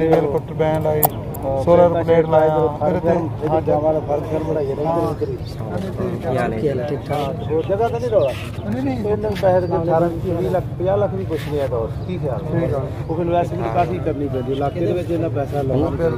helicopter ban लाई, solar plate लाया, फिर हमारा फर्क कर बड़ा ये ठीक ठाक जगह तो नहीं रहा नहीं पैसे 18 20 लाख 50 लाख भी कुछ नहीं है तो ठीक है वो फिर वैसे भी काफी करनी पड़ती है लाख के पैसा लगा